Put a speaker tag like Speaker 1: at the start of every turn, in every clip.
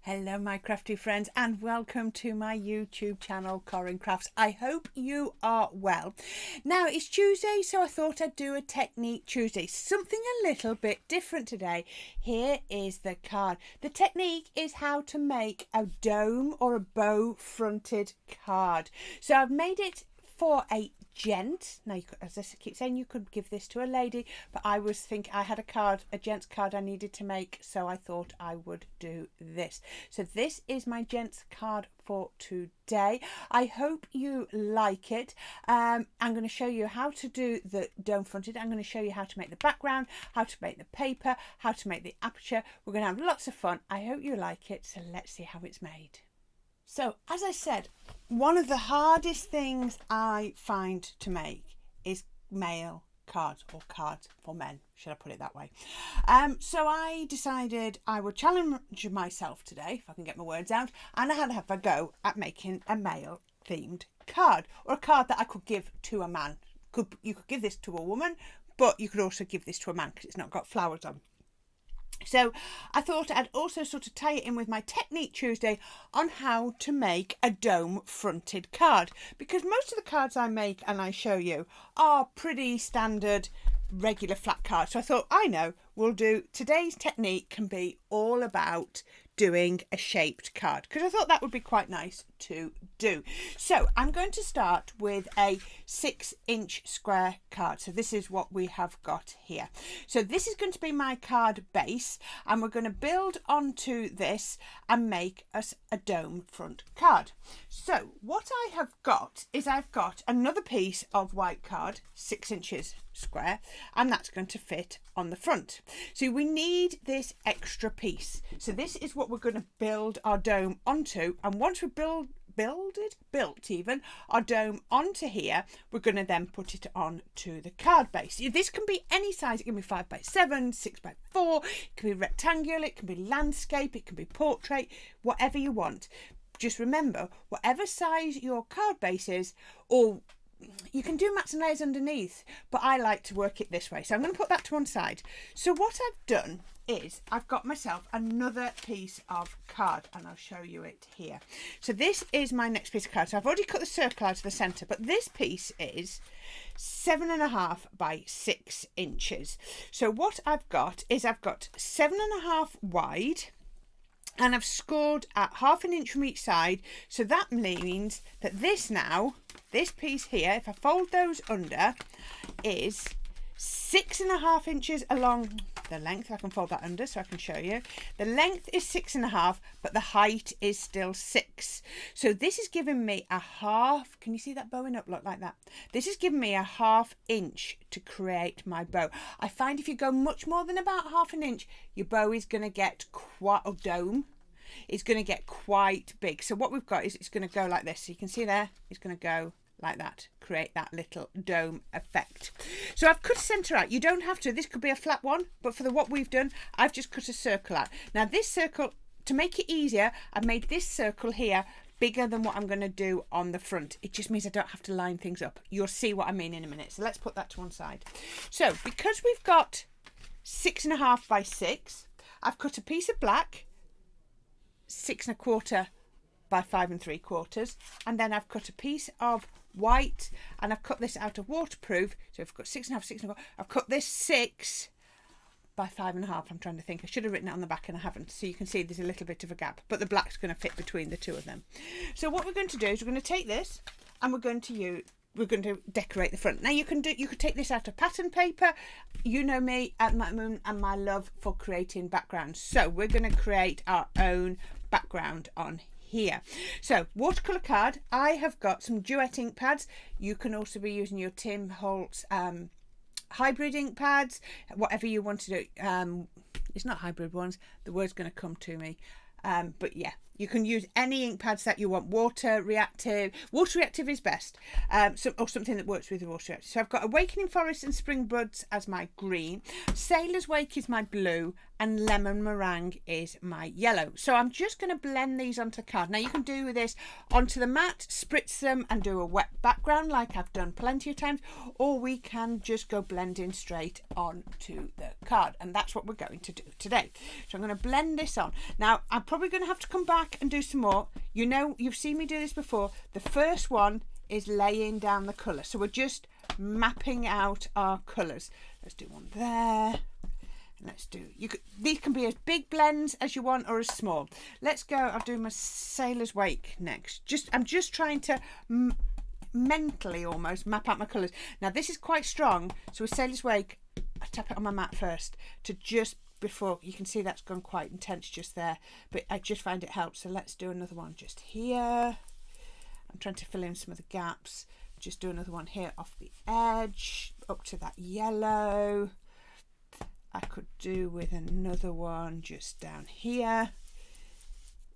Speaker 1: Hello my crafty friends and welcome to my YouTube channel Corrine Crafts. I hope you are well. Now it's Tuesday, so I thought I'd do a technique Tuesday, something a little bit different today. Here is the card. The technique is how to make a dome or a bow fronted card. So I've made it for a gent. Now, as I keep saying, you could give this to a lady, but I was thinking I had a gents card I needed to make, so I thought I would do this. So this is my gents card for today. I hope you like it. I'm going to show you how to do the dome fronted. I'm going to show you how to make the background, how to make the paper, how to make the aperture. We're going to have lots of fun. I hope you like it. So let's see how it's made. So, as I said, one of the hardest things I find to make is male cards, or cards for men, should I put it that way. So I decided I would challenge myself today, if I can get my words out, and I had to have a go at making a male themed card, or a card that I could give to a man. You could give this to a woman, but you could also give this to a man because it's not got flowers on. So I thought I'd also sort of tie it in with my Technique Tuesday on how to make a dome fronted card, because most of the cards I make and I show you are pretty standard regular flat cards. So I thought, I know, we'll do today's technique can be all about doing a shaped card, because I thought that would be quite nice to do. So I'm going to start with a 6-inch square card. So this is what we have got here. So this is going to be my card base, and we're going to build onto this and make us a dome front card. So what I have got is I've got another piece of white card, 6 inches square, and that's going to fit on the front. So we need this extra piece. So this is what we're going to build our dome onto, and once we built our dome onto here, we're going to then put it on to the card base. This can be any size. It can be 5x7, 6x4, it can be rectangular, it can be landscape, it can be portrait, whatever you want. Just remember, whatever size your card base is, or you can do mats and layers underneath, but I like to work it this way. So I'm going to put that to one side. So what I've done is I've got myself another piece of card, and I'll show you it here. So this is my next piece of card. So I've already cut the circle out of the centre, but this piece is 7.5 by 6 inches. So what I've got is I've got 7.5 wide, and I've scored at 1/2 inch from each side. So that means that this piece here, if I fold those under, is 6.5 inches along the length. I can fold that under so I can show you. The length is 6.5, but the height is still 6. So this is giving me a half. Can you see that bowing up? Look like that. This is giving me a 1/2 inch to create my bow. I find if you go much more than about 1/2 inch, your bow is going to get quite a dome. It's going to get quite big. So what we've got is it's going to go like this. So you can see there, it's going to go like that, create that little dome effect. So I've cut a centre out. You don't have to. This could be a flat one, but for what we've done, I've just cut a circle out. Now this circle, to make it easier, I've made this circle here bigger than what I'm going to do on the front. It just means I don't have to line things up. You'll see what I mean in a minute. So let's put that to one side. So because we've got 6.5 by 6, I've cut a piece of black, 6.25 by 5 3/4, and then I've cut a piece of white, and I've cut this out of waterproof. So I've got 6.5, 6.25. I've cut this 6 by 5.5. I'm trying to think. I should have written it on the back and I haven't. So you can see there's a little bit of a gap, but the black's going to fit between the two of them. So what we're going to do is we're going to take this and we're going to decorate the front. Now you could take this out of pattern paper. You know me and my love for creating backgrounds. So we're going to create our own background on here. So watercolor card. I have got some Duet ink pads. You can also be using your Tim Holtz hybrid ink pads, whatever you want to do. It's not hybrid ones. The word's going to come to me. But yeah, You can use any ink pads that you want. Water reactive is best, or something that works with the water reactive. So I've got Awakening Forest and Spring Buds as my green, Sailor's Wake is my blue, and Lemon Meringue is my yellow. So I'm just going to blend these onto the card. Now you can do this onto the mat, spritz them and do a wet background like I've done plenty of times, or we can just go blending straight onto the card, and that's what we're going to do today. So I'm going to blend this on. Now I'm probably going to have to come back and do some more. You know, you've seen me do this before. The first one is laying down the colour, so we're just mapping out our colours. Let's do one there. Let's do, these can be as big blends as you want or as small. Let's go, I'll do my Sailor's Wake next. I'm just trying to mentally almost map out my colours. Now this is quite strong, so with Sailor's Wake, I tap it on my mat first to just before, you can see that's gone quite intense just there, but I just find it helps. So let's do another one just here. I'm trying to fill in some of the gaps. Just do another one here off the edge, up to that yellow. I could do with another one just down here.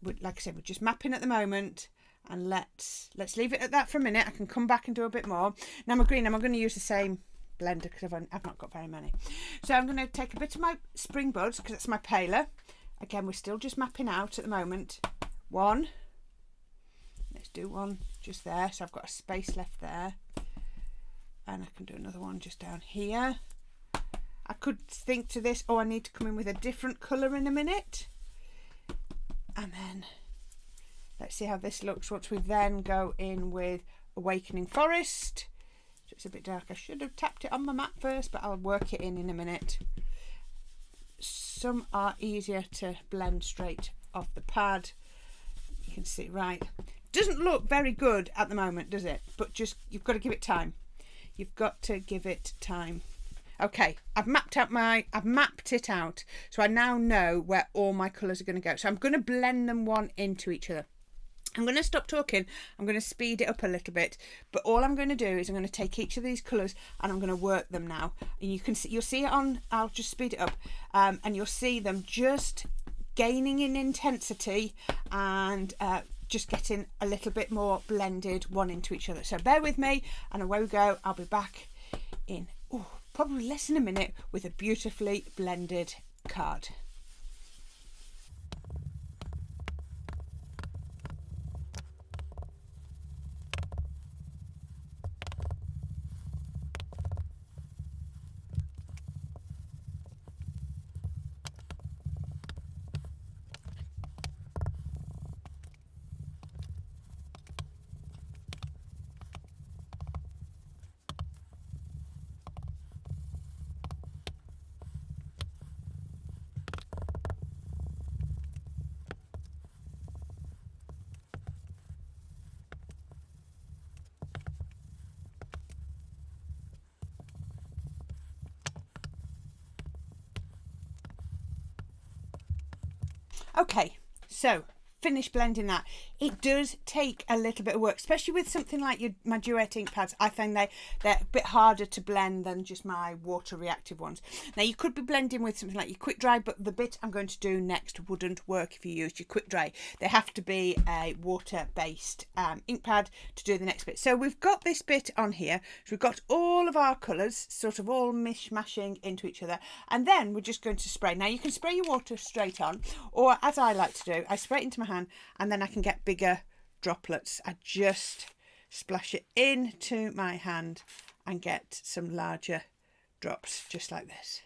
Speaker 1: Like I said, we're just mapping at the moment, and let's leave it at that for a minute. I can come back and do a bit more. Now my green, I'm going to use the same blender because I've not got very many. So I'm going to take a bit of my Spring Buds because that's my paler. Again, we're still just mapping out at the moment. One. Let's do one just there. So I've got a space left there. And I can do another one just down here. I could think to this, oh, I need to come in with a different colour in a minute. And then let's see how this looks once we then go in with Awakening Forest. So it's a bit dark. I should have tapped it on my mat first, but I'll work it in a minute. Some are easier to blend straight off the pad. You can see, right. Doesn't look very good at the moment, does it? But just, you've got to give it time. You've got to give it time. Okay, I've mapped it out. So I now know where all my colours are going to go. So I'm going to blend them one into each other. I'm going to stop talking. I'm going to speed it up a little bit. But all I'm going to do is I'm going to take each of these colours and I'm going to work them now. And you can see, you'll see it on, I'll just speed it up. And you'll see them just gaining in intensity and just getting a little bit more blended one into each other. So bear with me and away we go. I'll be back in probably less than a minute with a beautifully blended card. Okay, so finish blending that. It does take a little bit of work, especially with something like my Duet ink pads. I find they're a bit harder to blend than just my water reactive ones. Now you could be blending with something like your quick dry, but the bit I'm going to do next wouldn't work if you used your quick dry. They have to be a water based ink pad to do the next bit. So we've got this bit on here. So we've got all of our colours sort of all mishmashing into each other, and then we're just going to spray. Now you can spray your water straight on, or as I like to do, I spray it into my hand and then I can get bigger droplets. I just splash it into my hand and get some larger drops just like this.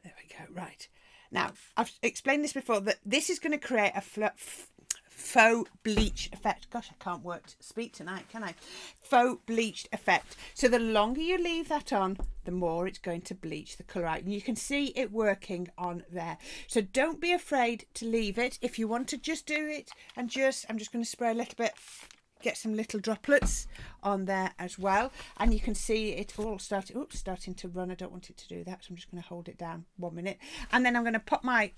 Speaker 1: There we go. Right, now I've explained this before, that this is going to create a faux bleach effect. Gosh, I can't speak tonight, can I? Faux bleached effect. So the longer you leave that on, the more it's going to bleach the colour out. And you can see it working on there. So don't be afraid to leave it. If you want to just do it and I'm just going to spray a little bit, get some little droplets on there as well. And you can see it all starting to run. I don't want it to do that, so I'm just going to hold it down 1 minute. And then I'm going to pop my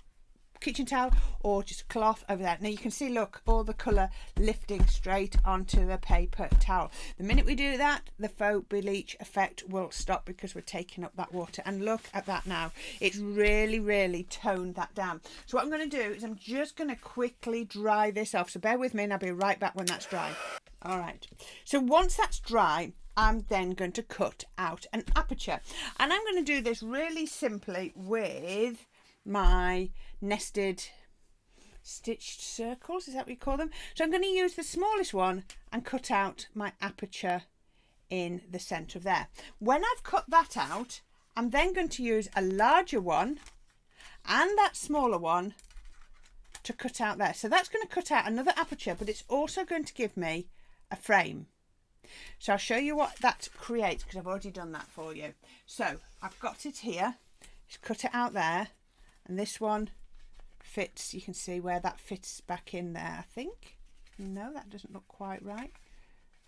Speaker 1: kitchen towel or just cloth over there. Now you can see, look, all the colour lifting straight onto the paper towel. The minute we do that, the faux bleach effect will stop because we're taking up that water. And look at that now. It's really toned that down. So what I'm going to do is I'm just going to quickly dry this off. So bear with me and I'll be right back when that's dry. All right. So once that's dry, I'm then going to cut out an aperture. And I'm going to do this really simply with my nested stitched circles, is that what you call them? So I'm going to use the smallest one and cut out my aperture in the centre of there. When I've cut that out, I'm then going to use a larger one and that smaller one to cut out there. So that's going to cut out another aperture, but it's also going to give me a frame. So I'll show you what that creates because I've already done that for you. So I've got it here, just cut it out there, and this one fits. You can see where that fits back in there, I think. No, that doesn't look quite right.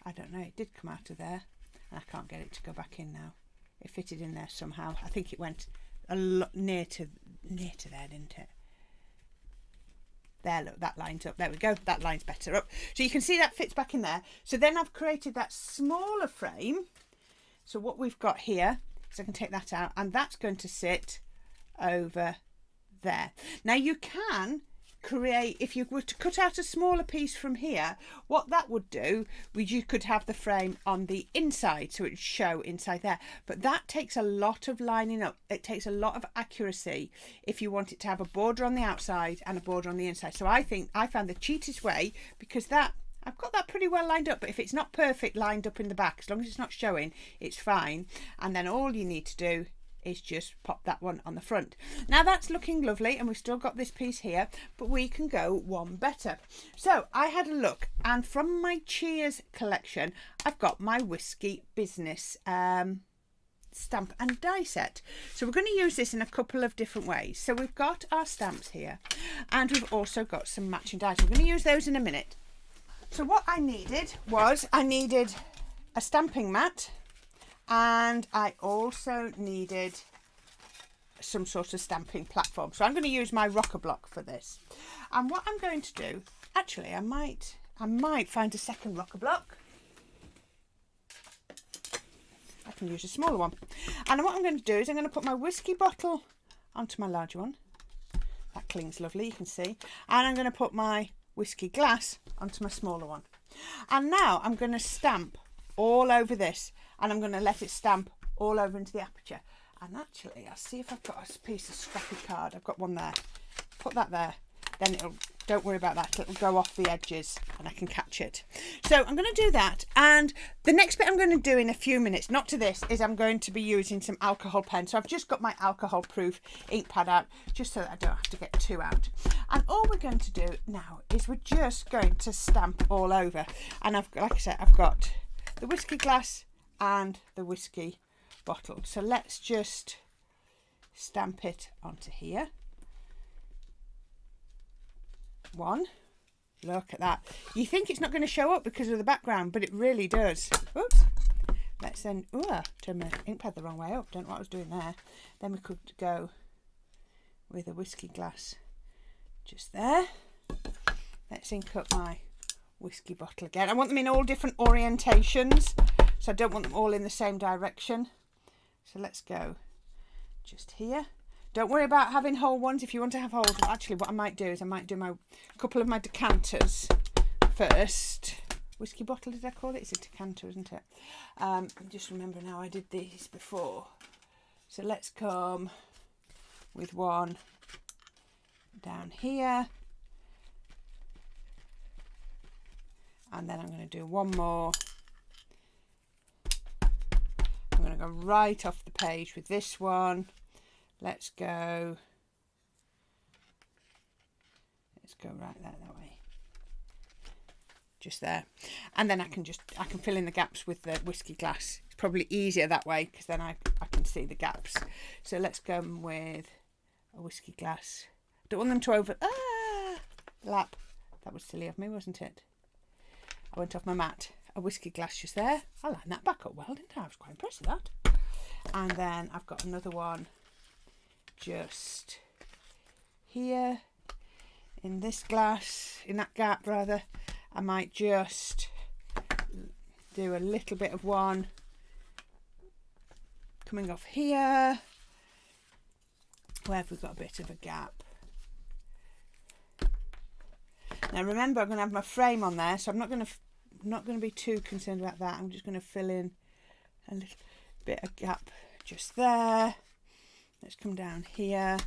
Speaker 1: I don't know, it did come out of there and I can't get it to go back in now. It fitted in there somehow. I think it went a lot near to there, didn't it? There, look, that lines up. There we go. That lines better up. So you can see that fits back in there. So then I've created that smaller frame. So what we've got here is I can take that out and that's going to sit over there. Now you can create, if you were to cut out a smaller piece from here, what that would do was you could have the frame on the inside, so it would show inside there, but that takes a lot of lining up. It takes a lot of accuracy if you want it to have a border on the outside and a border on the inside. So I think I found the cheapest way, because that I've got that pretty well lined up, but if it's not perfect lined up in the back, as long as it's not showing, it's fine. And then all you need to do is just pop that one on the front. Now that's looking lovely and we've still got this piece here, but we can go one better. So I had a look, and from my Cheers collection I've got my Whiskey Business stamp and die set. So we're going to use this in a couple of different ways. So we've got our stamps here and we've also got some matching dies. We're going to use those in a minute. So what I needed was a stamping mat, and I also needed some sort of stamping platform. So I'm going to use my rocker block for this. And what I'm going to do, actually I might find a second rocker block. I can use a smaller one. And what I'm going to do is I'm going to put my whiskey bottle onto my larger one. That clings lovely, you can see. And I'm going to put my whiskey glass onto my smaller one. And now I'm going to stamp all over this, and I'm going to let it stamp all over into the aperture. And actually I'll see if I've got a piece of scrappy card. I've got one there. Put that there, then it'll, don't worry about that, it'll go off the edges and I can catch it. So I'm going to do that, and the next bit I'm going to do in a few minutes, not to this, is I'm going to be using some alcohol pen. So I've just got my alcohol proof ink pad out just so that I don't have to get two out. And all we're going to do now is we're just going to stamp all over. And like I said, I've got the whiskey glass and the whiskey bottle. So let's just stamp it onto here. One. Look at that. You think it's not going to show up because of the background, but it really does. Oops. Let's then, turn my ink pad the wrong way up. Don't know what I was doing there. Then we could go with a whiskey glass just there. Let's ink up my whiskey bottle again. I want them in all different orientations, so I don't want them all in the same direction. So let's go just here. Don't worry about having whole ones. If you want to have holes, actually what I might do is I might do a couple of my decanters first. Whiskey bottle, did I call it? It's a decanter, isn't it? Just remember now I did these before. So let's come with one down here. And then I'm going to do one more. I'm going to go right off the page with this one. Let's go right that way. Just there. And then I can fill in the gaps with the whiskey glass. It's probably easier that way because then I can see the gaps. So let's go with a whiskey glass. Don't want them to overlap. That was silly of me, wasn't it? I went off my mat. A whiskey glass just there. I lined that back up well, didn't I? I was quite impressed with that. And then I've got another one just here, in this glass, in that gap rather, I might just do a little bit of one coming off here, where have we got a bit of a gap. Now remember, I'm going to have my frame on there, so I'm not going to be too concerned about that. I'm just going to fill in a little bit of gap just there. Let's come down here,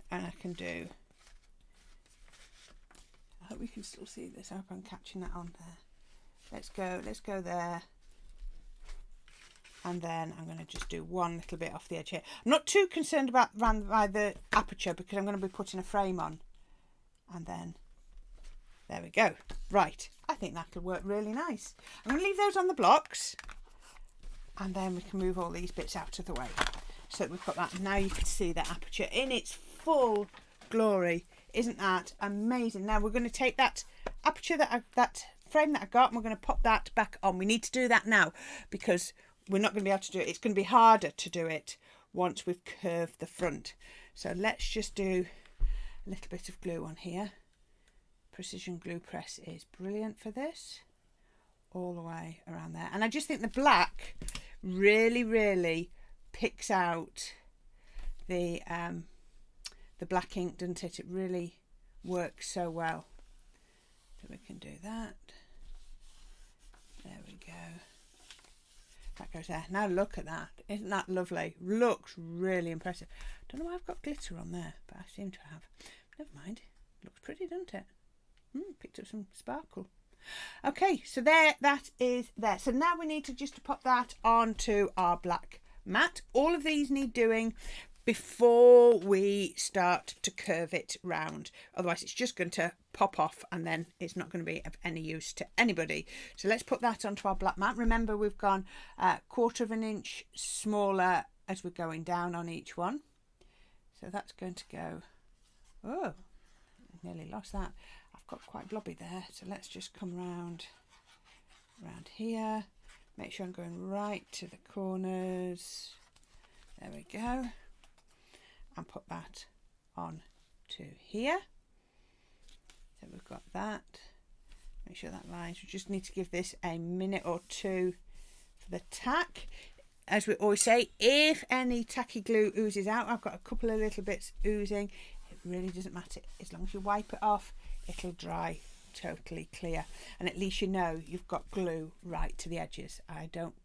Speaker 1: and I can do, I hope we can still see this. I hope I'm catching that on there. Let's go there. And then I'm going to just do one little bit off the edge here. I'm not too concerned about around by the aperture because I'm going to be putting a frame on. And then, there we go. Right, I think that'll work really nice. I'm going to leave those on the blocks. And then we can move all these bits out of the way. So that we've got that. Now you can see that aperture in its full glory. Isn't that amazing? Now we're going to take that aperture, that frame that I got, and we're going to pop that back on. We need to do that now because we're not going to be able to do it. It's going to be harder to do it once we've curved the front. So let's just do a little bit of glue on here. Precision glue press is brilliant for this. All the way around there. And I just think the black really picks out the black ink, doesn't it? It really works so well. So we can do that. There we go. That goes there. Now look at that. Isn't that lovely? Looks really impressive. Don't know why I've got glitter on there, but I seem to have. Never mind. Looks pretty, doesn't it? Picked up some sparkle. Okay, so there, that is there. So now we need to just pop that onto our black mat. All of these need doing before we start to curve it round. Otherwise it's just going to pop off and then it's not going to be of any use to anybody. So let's put that onto our black mat. Remember, we've gone 1/4 of an inch smaller as we're going down on each one. So that's going to go, oh, nearly lost that. I've got quite blobby there. So let's just come round here. Make sure I'm going right to the corners. There we go. And put that on to here. So we've got that. Make sure that lines. We just need to give this a minute or two for the tack. As we always say, if any tacky glue oozes out, I've got a couple of little bits oozing. It really doesn't matter. As long as you wipe it off, it'll dry totally clear. And at least you know you've got glue right to the edges. I don't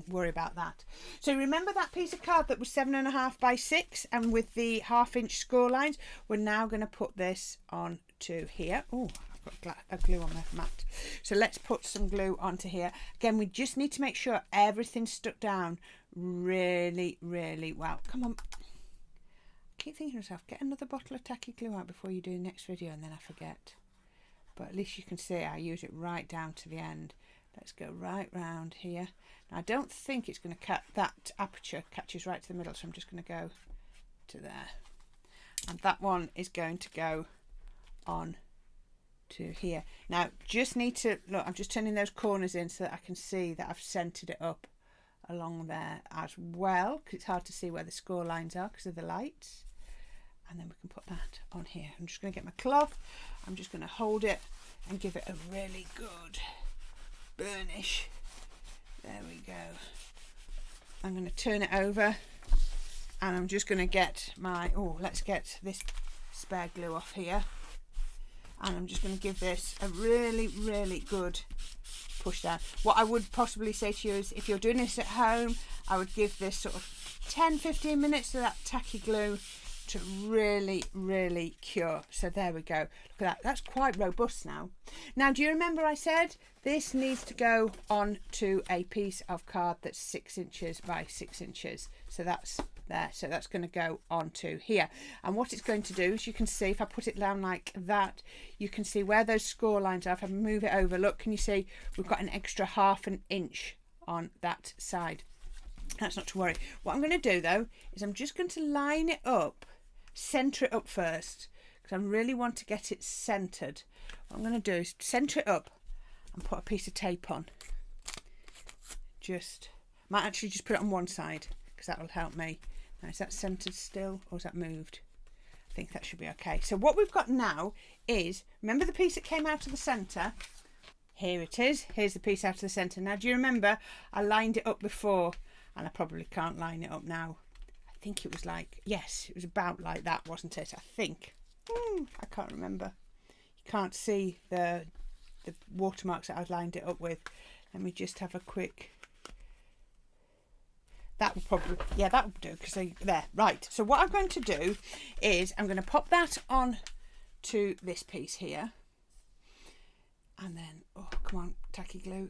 Speaker 1: worry about that. So remember that piece of card that was 7.5 by 6 and with the 1/2 inch score lines? We're now going to put this on to here. Oh, I've got a glue on my mat. So let's put some glue onto here. Again, we just need to make sure everything's stuck down really well. Come on. I keep thinking to myself, get another bottle of tacky glue out before you do the next video, and then I forget. But at least you can see I use it right down to the end. Let's go right round here. Now, I don't think it's going to cut, that aperture catches right to the middle, so I'm just going to go to there. And that one is going to go on to here. Now, just need to, look, I'm just turning those corners in so that I can see that I've centered it up along there as well, because it's hard to see where the score lines are because of the lights. And then we can put that on here. I'm just going to get my cloth. I'm just going to hold it and give it a really good burnish. There we go. I'm going to turn it over and I'm just going to get my, let's get this spare glue off here. And I'm just going to give this a really good push down. What I would possibly say to you is, if you're doing this at home, I would give this sort of 10-15 minutes to that tacky glue to really cure. So there we go. Look at that. That's quite robust now. Now, do you remember I said this needs to go on to a piece of card that's 6 inches by 6 inches. So that's there. So that's going to go onto here. And what it's going to do is, you can see if I put it down like that, you can see where those score lines are. If I move it over, look, can you see we've got an extra 1/2 inch on that side. That's not to worry. What I'm going to do though is I'm just going to line it up, centre it up first, because I really want to get it centred. What I'm going to do is centre it up and put a piece of tape on. Might actually just put it on one side because that will help me. Now, is that centred still or is that moved? think that should be okay. So what we've got now is, remember the piece that came out of the centre? Here it is. Here's the piece out of the centre. Now, do you remember I lined it up before? And I probably can't line it up now. I think it was like, yes, it was about like that, wasn't it? I think. I can't remember. You can't see the watermarks that I lined it up with. Let me just have a quick... That will probably, yeah, that will do, because there, right. So what I'm going to do is I'm going to pop that on to this piece here. And then, oh, come on, tacky glue.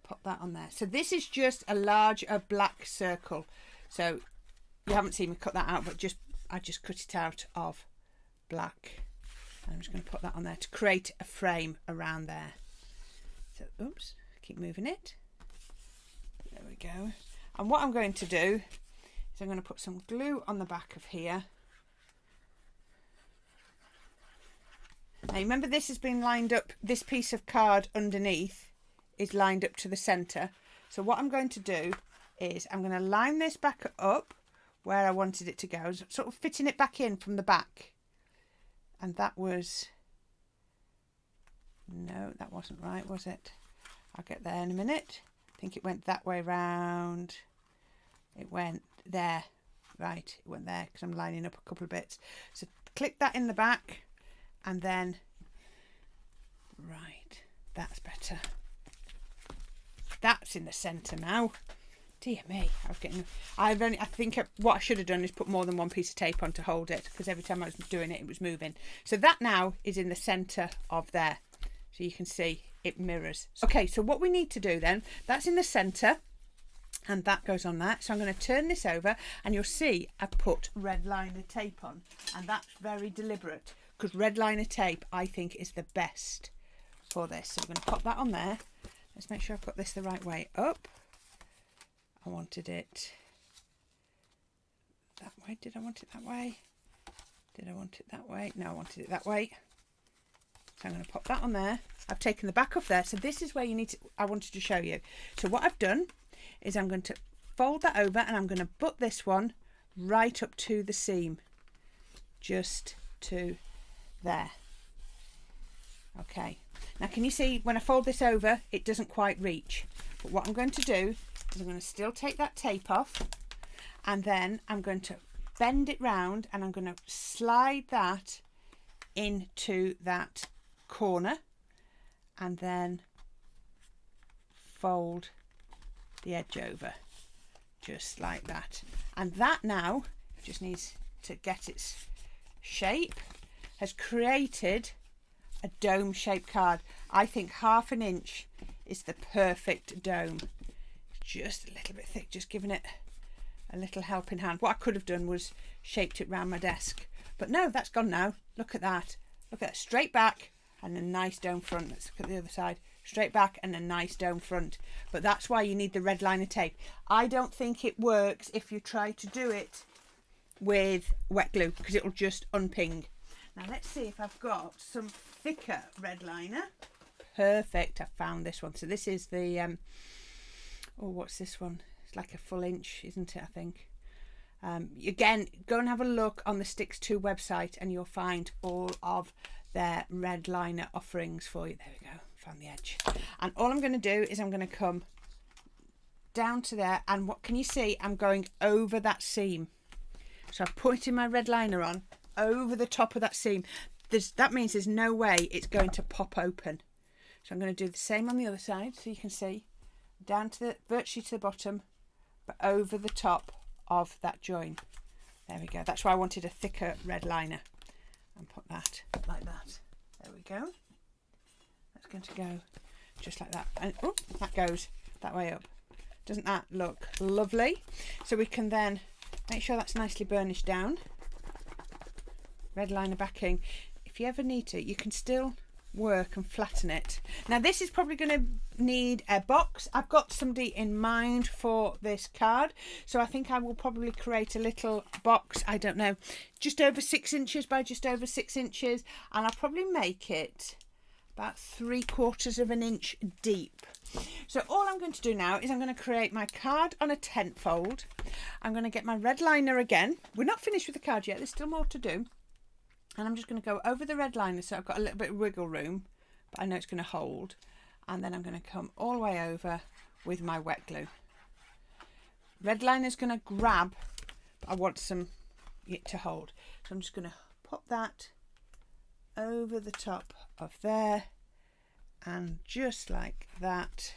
Speaker 1: Pop that on there. So this is just a black circle. So you haven't seen me cut that out, but I just cut it out of black. And I'm just going to put that on there to create a frame around there. So, oops, keep moving it. There we go. And what I'm going to do is I'm going to put some glue on the back of here. Now remember, this has been lined up, this piece of card underneath is lined up to the centre. So what I'm going to do is I'm going to line this back up where I wanted it to go, sort of fitting it back in from the back. And that was, no, that wasn't right, was it? I'll get there in a minute. I think it went that way round. It went there. Right, it went there because I'm lining up a couple of bits. So click that in the back and then, right, that's better. That's in the centre now. Dear me, I think what I should have done is put more than one piece of tape on to hold it, because every time I was doing it, it was moving. So that now is in the centre of there. So you can see it mirrors. Okay, so what we need to do then, that's in the centre and that goes on that. So I'm going to turn this over and you'll see I put red liner tape on, and that's very deliberate because red liner tape I think is the best for this. So I'm going to pop that on there. Let's make sure I've got this the right way up. I wanted it that way. Did I want it that way? Did I want it that way? No, I wanted it that way. So I'm going to pop that on there. I've taken the back off there. So this is where you need to, I wanted to show you. So what I've done is I'm going to fold that over and I'm going to butt this one right up to the seam. Just to there. Okay. Now can you see when I fold this over, it doesn't quite reach. But what I'm going to do is I'm going to still take that tape off and then I'm going to bend it round and I'm going to slide that into that corner and then fold the edge over just like that. And that now just needs to get its shape. Has created a dome shaped card. I think 1/2 inch is the perfect dome. Just a little bit thick, just giving it a little helping hand. What I could have done was shaped it round my desk, but no, that's gone now. Look at that. Look at that, straight back and a nice dome front. Let's look at the other side. Straight back and a nice dome front. But that's why you need the red liner tape. I don't think it works if you try to do it with wet glue because it'll just unping. Now let's see if I've got some thicker red liner. Perfect, I found this one. So this is the, oh, what's this one? It's like a 1 inch, isn't it, I think. Again, go and have a look on the Sticks 2 website and you'll find all of their red liner offerings for you. There we go, found the edge. And all I'm going to do is I'm going to come down to there, and what can you see? I'm going over that seam. So I'm putting my red liner on over the top of that seam. That means there's no way it's going to pop open. So I'm going to do the same on the other side, so you can see down to the virtually to the bottom, but over the top of that join. There we go. That's why I wanted a thicker red liner, and put that like that. There we go. That's going to go just like that, and oh, that goes that way up. Doesn't that look lovely? So we can then make sure that's nicely burnished down. Red liner backing. If you ever need to, you can still work and flatten it. Now this is probably going to need a box. I've got somebody in mind for this card, so I think I will probably create a little box, I don't know, just over 6 inches by just over 6 inches, and I'll probably make it about 3/4 of an inch deep. So all I'm going to do now is I'm going to create my card on a 10 fold. I'm going to get my red liner again. We're not finished with the card yet, there's still more to do. And I'm just going to go over the red liner so I've got a little bit of wiggle room, but I know it's going to hold. And then I'm going to come all the way over with my wet glue. Red liner's going to grab, but I want it to hold. So I'm just going to pop that over the top of there, and just like that.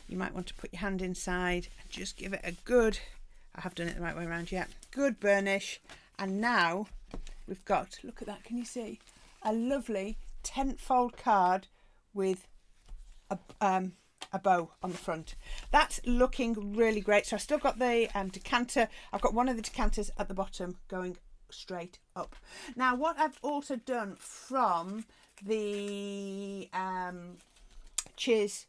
Speaker 1: You might want to put your hand inside and just give it a good, I have done it the right way around yet, good burnish. And now we've got, look at that, can you see? A lovely 10 fold card with a bow on the front. That's looking really great. So I've still got the decanter. I've got one of the decanters at the bottom going straight up. Now what I've also done from the Cheers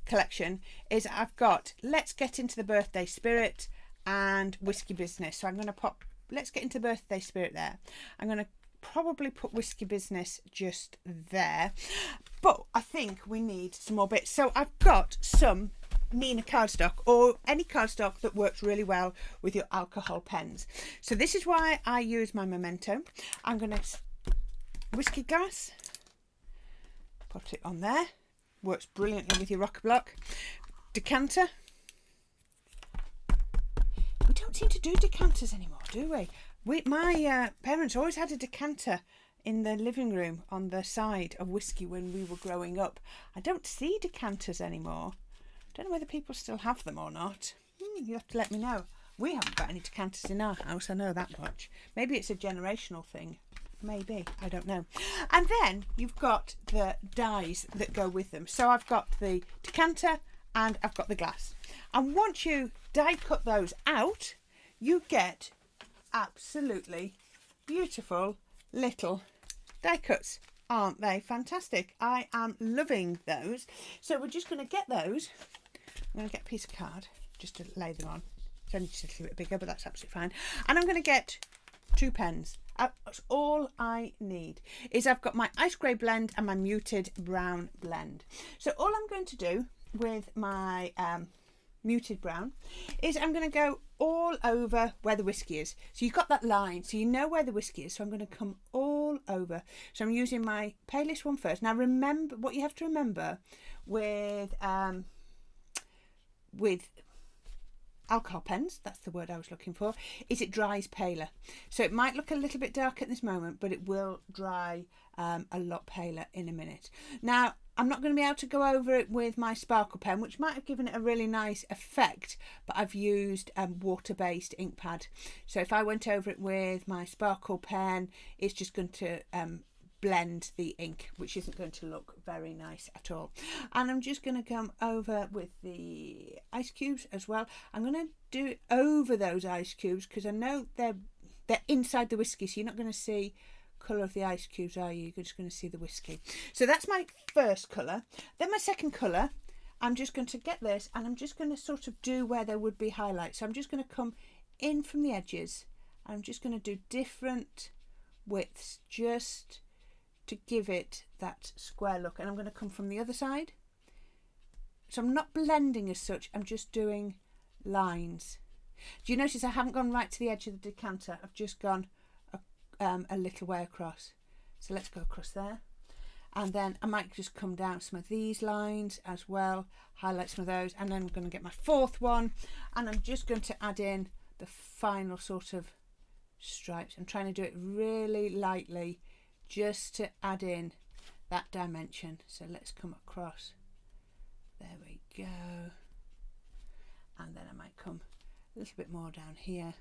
Speaker 1: collection is I've got Let's Get Into the Birthday Spirit and Whiskey Business. So I'm going to pop Let's Get Into the Birthday Spirit there. I'm going to probably put Whiskey Business just there, but I think we need some more bits. So I've got some Nina cardstock, or any cardstock that works really well with your alcohol pens. So this is why I use my Memento. I'm going to whiskey glass, put it on there. Works brilliantly with your rocker block. Decanter. We don't seem to do decanters anymore, do we? My parents always had a decanter in the living room on the side of whiskey when we were growing up. I don't see decanters anymore. Don't know whether people still have them or not. You have to let me know. We haven't got any decanters in our house, I know that much. Maybe it's a generational thing. Maybe, I don't know. And then you've got the dies that go with them. So I've got the decanter and I've got the glass. And once you die cut those out, you get absolutely beautiful little die cuts. Aren't they fantastic? I am loving those. So we're just going to get those. I'm going to get a piece of card just to lay them on. It's only just a little bit bigger, but that's absolutely fine. And I'm going to get 2 pens. That's all I need. Is I've got my ice grey blend and my muted brown blend. So all I'm going to do with my muted brown is I'm going to go all over where the whiskey is. So you've got that line, so you know where the whiskey is. So I'm going to come all over. So I'm using my palest one first. Now remember, what you have to remember with alcohol pens, that's the word I was looking for, is it dries paler. So it might look a little bit dark at this moment, but it will dry a lot paler in a minute. Now, I'm not going to be able to go over it with my sparkle pen, which might have given it a really nice effect, but I've used water-based ink pad. So if I went over it with my sparkle pen, it's just going to blend the ink, which isn't going to look very nice at all. And I'm just going to come over with the ice cubes as well. I'm going to do it over those ice cubes because I know they're inside the whiskey, so you're not going to see colour of the ice cubes, are you? You're just going to see the whiskey. So that's my first colour. Then my second colour, I'm just going to get this and I'm just going to sort of do where there would be highlights. So I'm just going to come in from the edges. I'm just going to do different widths just to give it that square look, and I'm going to come from the other side. So I'm not blending as such, I'm just doing lines. Do you notice I haven't gone right to the edge of the decanter? I've just gone a little way across. So let's go across there, and then I might just come down some of these lines as well, highlight some of those, and then I'm going to get my fourth one and I'm just going to add in the final sort of stripes. I'm trying to do it really lightly just to add in that dimension. So let's come across, there we go, and then I might come a little bit more down here,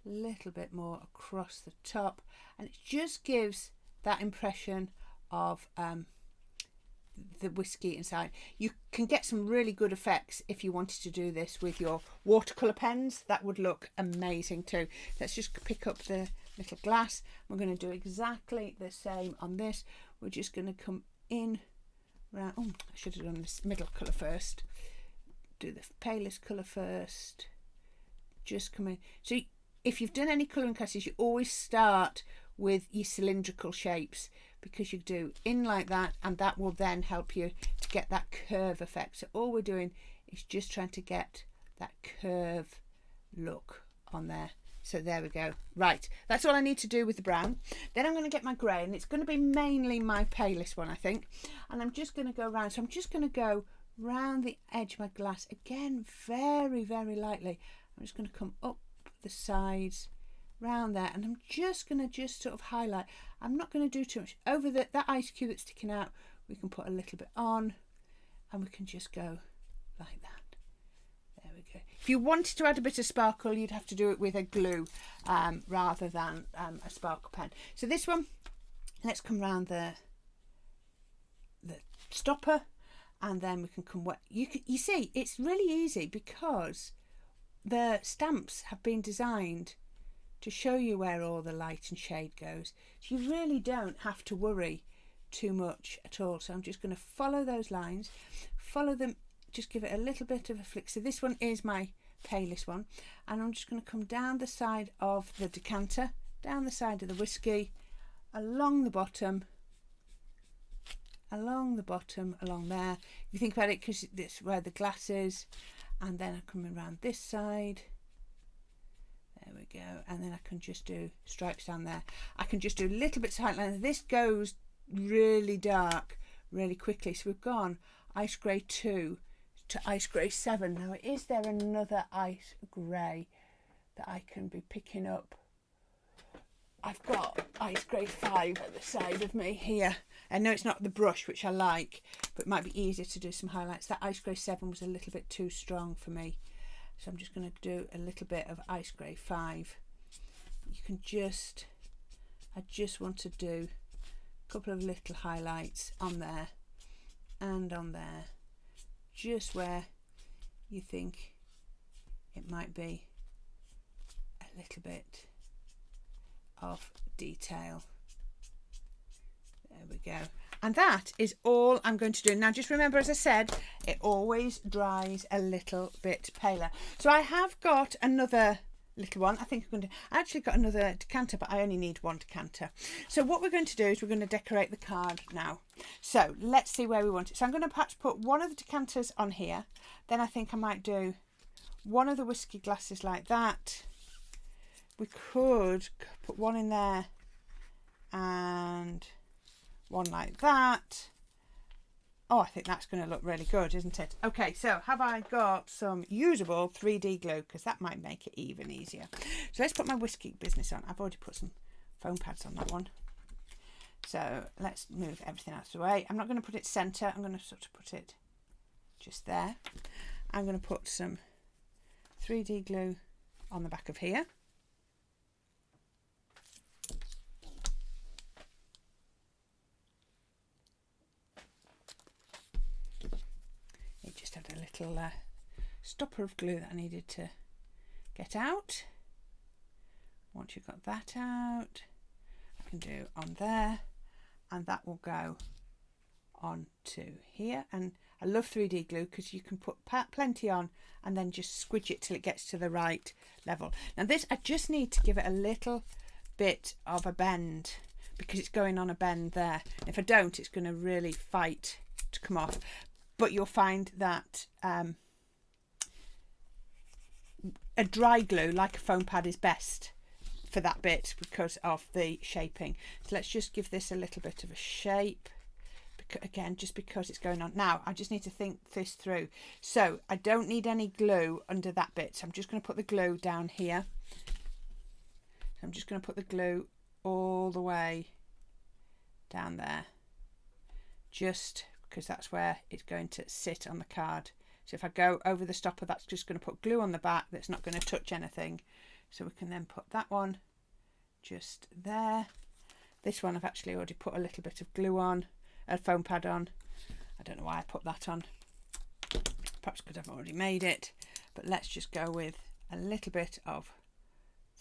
Speaker 1: a little bit more across the top, and it just gives that impression of the whiskey inside. You can get some really good effects if you wanted to do this with your watercolour pens. That would look amazing too. Let's just pick up the little glass. We're going to do exactly the same on this. We're just going to come in round. Oh, I should have done this middle colour first. Do the palest colour first. Just come in. So if you've done any colouring classes, you always start with your cylindrical shapes because you do in like that, and that will then help you to get that curve effect. So all we're doing is just trying to get that curve look on there. So there we go. Right, that's all I need to do with the brown. Then I'm going to get my grey, and it's going to be mainly my palest one, I think. And I'm just going to go around. So I'm just going to go round the edge of my glass again, very, very lightly. I'm just going to come up the sides, round there, and I'm just going to sort of highlight. I'm not going to do too much. Over that ice cube that's sticking out, we can put a little bit on, and we can just go like that. There we go. If you wanted to add a bit of sparkle, you'd have to do it with a glue rather than a sparkle pen. So this one, let's come round the stopper, and then we can come wet. You see, it's really easy because the stamps have been designed to show you where all the light and shade goes. So you really don't have to worry too much at all. So I'm just going to follow those lines, follow them, just give it a little bit of a flick. So this one is my palest one, and I'm just going to come down the side of the decanter, down the side of the whiskey, along the bottom, along there. If you think about it, because this is where the glass is, and then I'm coming around this side. There we go. And then I can just do stripes down there. I can just do little bits of highlight. This goes really dark really quickly. So we've gone ice grey 2 to ice grey 7. Now, is there another ice grey that I can be picking up? I've got ice grey 5 at the side of me here. I know it's not the brush, which I like, but it might be easier to do some highlights. That ice grey 7 was a little bit too strong for me. So I'm just going to do a little bit of ice grey 5. You can just, I just want to do a couple of little highlights on there and on there, just where you think it might be a little bit of detail. There we go. And that is all I'm going to do. Now, just remember, as I said, it always dries a little bit paler. So I have got another little one. I think I'm going to, I actually got another decanter, but I only need one decanter. So what we're going to do is we're going to decorate the card now. So let's see where we want it. So I'm going to perhaps put one of the decanters on here. Then I think I might do one of the whiskey glasses like that. We could put one in there and one like that. Oh, I think that's going to look really good, isn't it? Okay, so have I got some usable 3D glue? Because that might make it even easier. So let's put my whiskey business on. I've already put some foam pads on that one. So let's move everything out of the way. I'm not going to put it centre. I'm going to sort of put it just there. I'm going to put some 3D glue on the back of here. Just had a little stopper of glue that I needed to get out. Once you've got that out, I can do on there, and that will go on to here. And I love 3D glue because you can put plenty on and then just squidge it till it gets to the right level. Now this, I just need to give it a little bit of a bend because it's going on a bend there. If I don't, it's going to really fight to come off. But you'll find that a dry glue, like a foam pad, is best for that bit because of the shaping. So let's just give this a little bit of a shape. Again, just because it's going on. Now, I just need to think this through. So I don't need any glue under that bit. So I'm just going to put the glue down here. So I'm just going to put the glue all the way down there. Just because that's where it's going to sit on the card. So if I go over the stopper, that's just going to put glue on the back. That's not going to touch anything. So we can then put that one just there. This one I've actually already put a little bit of glue on, a foam pad on. I don't know why I put that on. Perhaps because I've already made it. But let's just go with a little bit of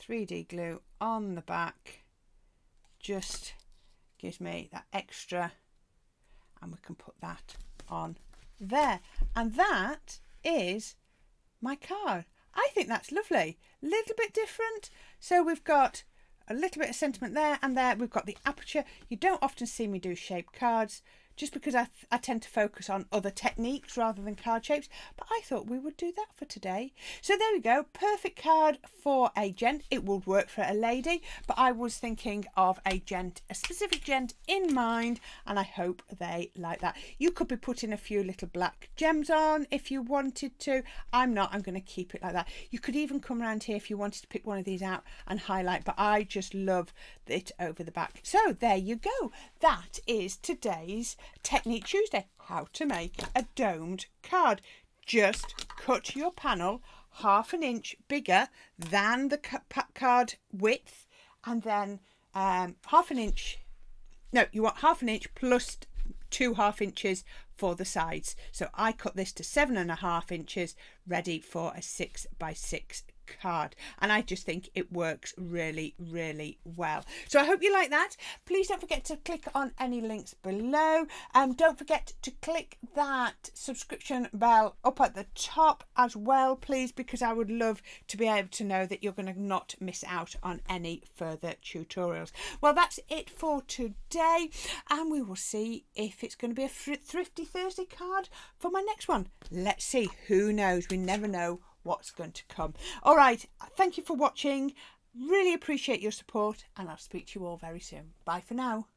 Speaker 1: 3D glue on the back. Just gives me that extra, and we can put that on there. And that is my card. I think that's lovely. Little bit different. So we've got a little bit of sentiment there and there. We've got the Aperture. You don't often see me do shaped cards, just because I tend to focus on other techniques rather than card shapes, but I thought we would do that for today. So there we go, perfect card for a gent. It would work for a lady, but I was thinking of a gent, a specific gent in mind, and I hope they like that. You could be putting a few little black gems on if you wanted to. I'm not, I'm going to keep it like that. You could even come around here if you wanted to pick one of these out and highlight, but I just love it over the back. So there you go. That is today's Technique Tuesday, how to make a domed card. Just cut your panel 1/2 inch bigger than the card width, and then 1/2 inch, no, you want 1/2 inch plus 2 1/2 inches for the sides. So I cut this to 7 1/2 inches, ready for a 6 by 6 card, and I just think it works really, really well. So I hope you like that. Please don't forget to click on any links below. Don't forget to click that subscription bell up at the top as well, please, because I would love to be able to know that you're going to not miss out on any further tutorials. Well, that's it for today, and we will see if it's going to be a Thrifty Thursday card for my next one. Let's see. Who knows? We never know what's going to come. All right, thank you for watching. Really appreciate your support, and I'll speak to you all very soon. Bye for now.